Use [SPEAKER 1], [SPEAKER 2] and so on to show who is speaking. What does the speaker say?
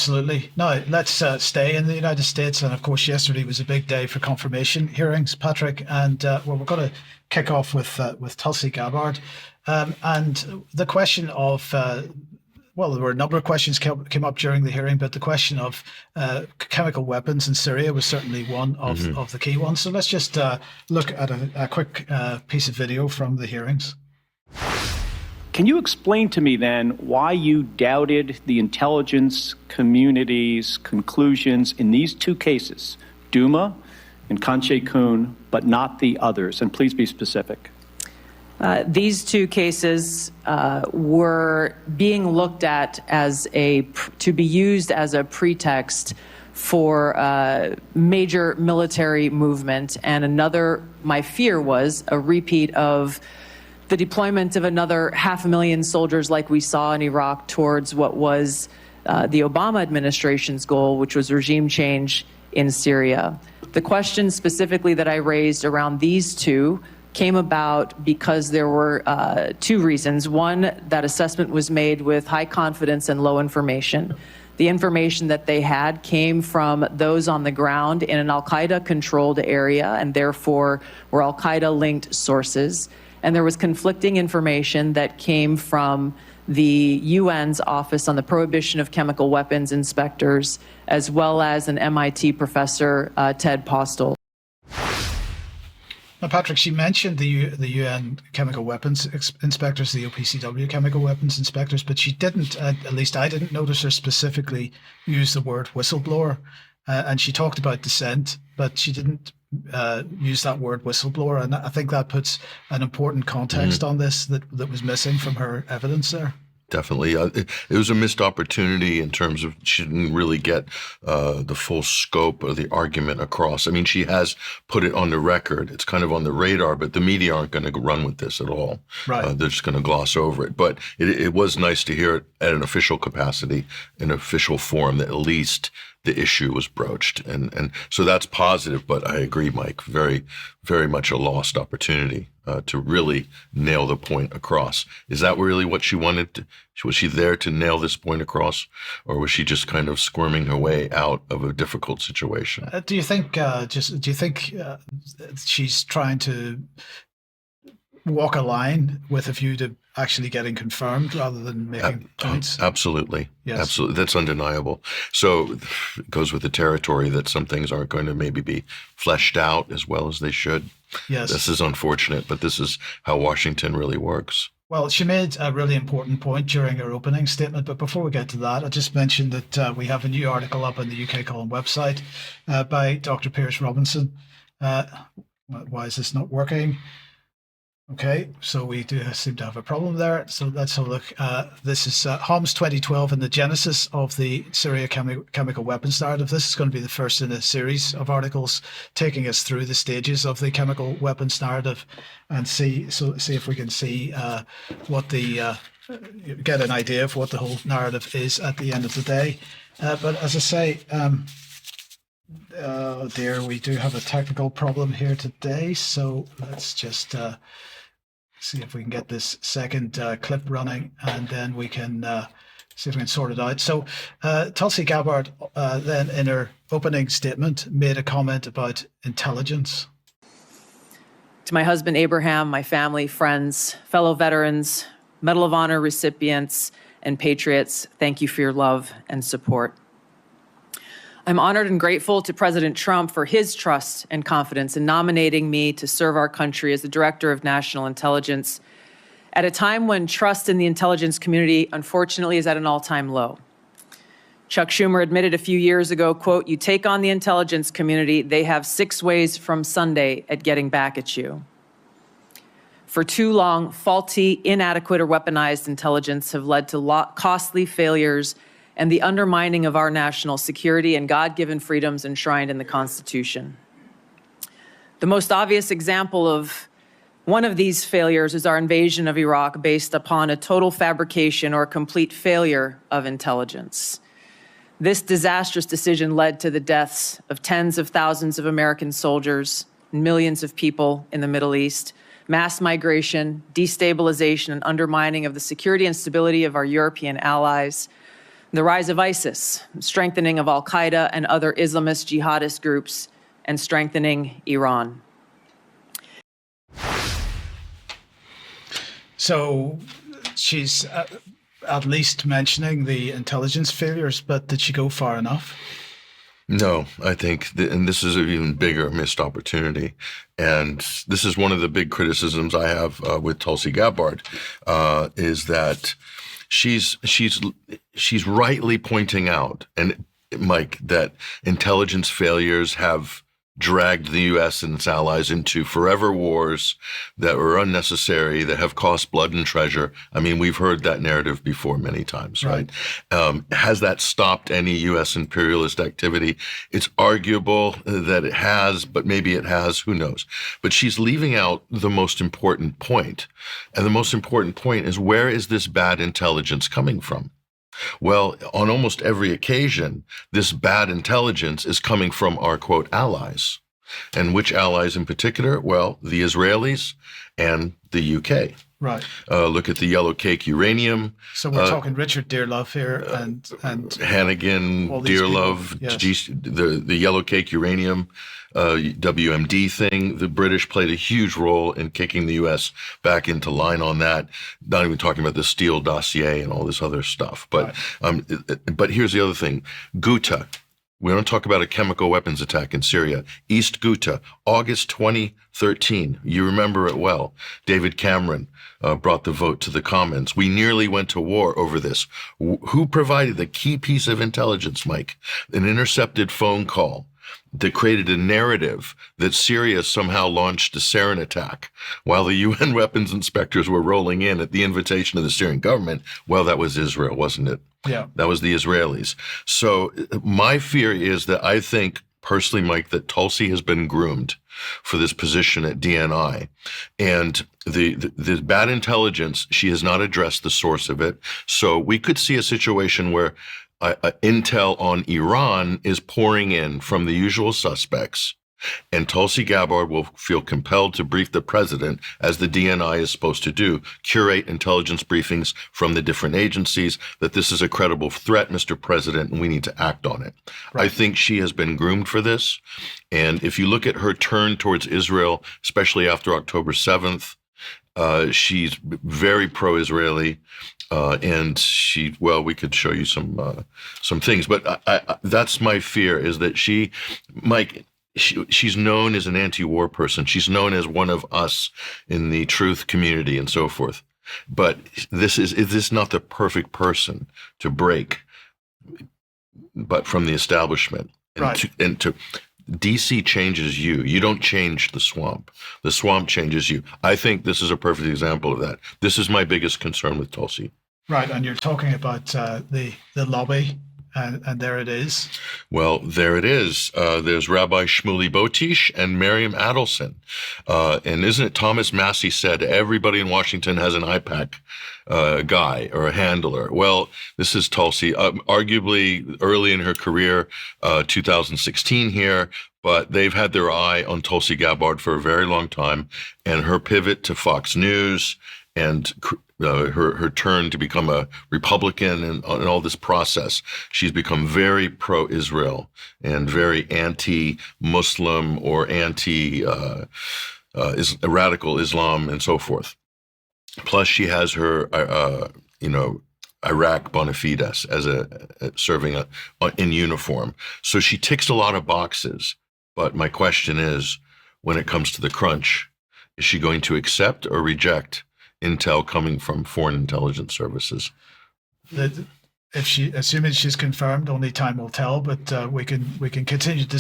[SPEAKER 1] Absolutely. Now, let's stay in the United States. And of course, yesterday was a big day for confirmation hearings, Patrick. And well, we're going to kick off with Tulsi Gabbard. And the question of, well, there were a number of questions came up during the hearing, but the question of chemical weapons in Syria was certainly one of the key ones. So let's just look at a quick piece of video from the hearings.
[SPEAKER 2] Can you explain to me then why you doubted the intelligence community's conclusions in these two cases, Duma and Kanche-Kun, but not the others? And please be specific.
[SPEAKER 3] These two cases were being looked at as to be used as a pretext for major military movement, and my fear was a repeat of the deployment of another 500,000 soldiers like we saw in Iraq towards what was the Obama administration's goal, which was regime change in Syria. The question specifically that I raised around these two came about because there were two reasons. One, that assessment was made with high confidence and low information. The information that they had came from those on the ground in an al-Qaeda controlled area, and therefore were al-Qaeda linked sources. And there was conflicting information that came from the UN's Office on the Prohibition of Chemical Weapons inspectors, as well as an MIT professor, Ted Postel.
[SPEAKER 1] Now, Patrick, she mentioned the UN chemical weapons inspectors, the OPCW chemical weapons inspectors, but she didn't, at least I didn't notice her specifically use the word whistleblower. And she talked about dissent, but she didn't use that word whistleblower. And I think that puts an important context on this that was missing from her evidence there.
[SPEAKER 4] Definitely. It was a missed opportunity in terms of she didn't really get the full scope of the argument across. I mean, she has put it on the record. It's kind of on the radar, but the media aren't going to run with this at all.
[SPEAKER 1] Right.
[SPEAKER 4] They're just going to gloss over it. But it was nice to hear it at an official capacity, an official forum, that at least the issue was broached. And so that's positive. But I agree, Mike, very, very much a lost opportunity to really nail the point across. Is that really what she wanted? Was she there to nail this point across, or was she just kind of squirming her way out of a difficult situation?
[SPEAKER 1] Do you think she's trying to walk a line with a view to actually getting confirmed rather than making points?
[SPEAKER 4] Absolutely.
[SPEAKER 1] Yes.
[SPEAKER 4] Absolutely. That's undeniable. So it goes with the territory that some things aren't going to maybe be fleshed out as well as they should.
[SPEAKER 1] Yes.
[SPEAKER 4] This is unfortunate, but this is how Washington really works.
[SPEAKER 1] Well, she made a really important point during her opening statement, but before we get to that, I just mentioned that we have a new article up on the UK Column website by Dr. Piers Robinson. Why is this not working? Okay, so we do seem to have a problem there. So let's have a look. This is Homs 2012 and the genesis of the Syria chemical weapons narrative. This is going to be the first in a series of articles taking us through the stages of the chemical weapons narrative, and see if we can see what the get an idea of what the whole narrative is at the end of the day. But as I say, oh dear, we do have a technical problem here today. So let's just see if we can get this second clip running, and then we can see if we can sort it out. So Tulsi Gabbard then in her opening statement made a comment about intelligence.
[SPEAKER 3] To my husband, Abraham, my family, friends, fellow veterans, Medal of Honor recipients, and patriots, thank you for your love and support. I'm honored and grateful to President Trump for his trust and confidence in nominating me to serve our country as the Director of National Intelligence at a time when trust in the intelligence community, unfortunately, is at an all-time low. Chuck Schumer admitted a few years ago, quote, "You take on the intelligence community, they have 6 ways from Sunday at getting back at you." For too long, faulty, inadequate, or weaponized intelligence have led to costly failures and the undermining of our national security and God-given freedoms enshrined in the Constitution. The most obvious example of one of these failures is our invasion of Iraq based upon a total fabrication or complete failure of intelligence. This disastrous decision led to the deaths of tens of thousands of American soldiers, millions of people in the Middle East, mass migration, destabilization, and undermining of the security and stability of our European allies, the rise of ISIS, strengthening of al-Qaeda and other Islamist jihadist groups, and strengthening Iran.
[SPEAKER 1] So she's at least mentioning the intelligence failures, but did she go far enough?
[SPEAKER 4] No, I think, and this is an even bigger missed opportunity. And this is one of the big criticisms I have with Tulsi Gabbard, is that she's rightly pointing out, and Mike, that intelligence failures have dragged the U.S. and its allies into forever wars that were unnecessary, that have cost blood and treasure. I mean, we've heard that narrative before many times, right? Has that stopped any U.S. imperialist activity? It's arguable that it has, but maybe it has, who knows? But she's leaving out the most important point. And the most important point is, where is this bad intelligence coming from? Well, on almost every occasion, this bad intelligence is coming from our, quote, allies. And which allies in particular? Well, the Israelis and the UK.
[SPEAKER 1] Right.
[SPEAKER 4] Look at the yellow cake uranium.
[SPEAKER 1] So we're talking Richard Dearlove here and
[SPEAKER 4] Hannigan, Dearlove,
[SPEAKER 1] yes.
[SPEAKER 4] the yellow cake uranium, WMD thing. The British played a huge role in kicking the U.S. back into line on that. Not even talking about the Steele dossier and all this other stuff. But but here's the other thing. Ghouta. We don't talk about a chemical weapons attack in Syria. East Ghouta, August 2013. You remember it well. David Cameron brought the vote to the Commons. We nearly went to war over this. Who provided the key piece of intelligence, Mike? An intercepted phone call that created a narrative that Syria somehow launched a sarin attack while the UN weapons inspectors were rolling in at the invitation of the Syrian government. Well, that was Israel, wasn't it?
[SPEAKER 1] Yeah.
[SPEAKER 4] That was the Israelis. So my fear is that I think personally, Mike, that Tulsi has been groomed for this position at DNI. And the bad intelligence, she has not addressed the source of it. So we could see a situation where intel on Iran is pouring in from the usual suspects, and Tulsi Gabbard will feel compelled to brief the president, as the DNI is supposed to do, curate intelligence briefings from the different agencies, that this is a credible threat, Mr. President, and we need to act on it. Right. I think she has been groomed for this. And if you look at her turn towards Israel, especially after October 7th, she's very pro-Israeli. And we could show you some things, but that's my fear, is that she's known as an anti-war person. She's known as one of us in the truth community and so forth. But is this not the perfect person to break, but from the establishment? And to DC changes you. You don't change the swamp. The swamp changes you. I think this is a perfect example of that. This is my biggest concern with Tulsi.
[SPEAKER 1] Right, and you're talking about the lobby, and there it is. Well,
[SPEAKER 4] there it is. There's Rabbi Shmuley and Miriam Adelson. And isn't it Thomas Massey said everybody in Washington has an IPAC guy or a handler? Well, this is Tulsi, arguably early in her career, 2016 here, but they've had their eye on Tulsi Gabbard for a very long time, and her pivot to Fox News and her turn to become a Republican and all this process. She's become very pro-Israel and very anti-Muslim or anti-radical Islam and so forth. Plus, she has her, Iraq bona fides as serving in uniform. So she ticks a lot of boxes. But my question is, when it comes to the crunch, is she going to accept or reject intel coming from foreign intelligence services?
[SPEAKER 1] Assuming she's confirmed, only time will tell. But we can continue to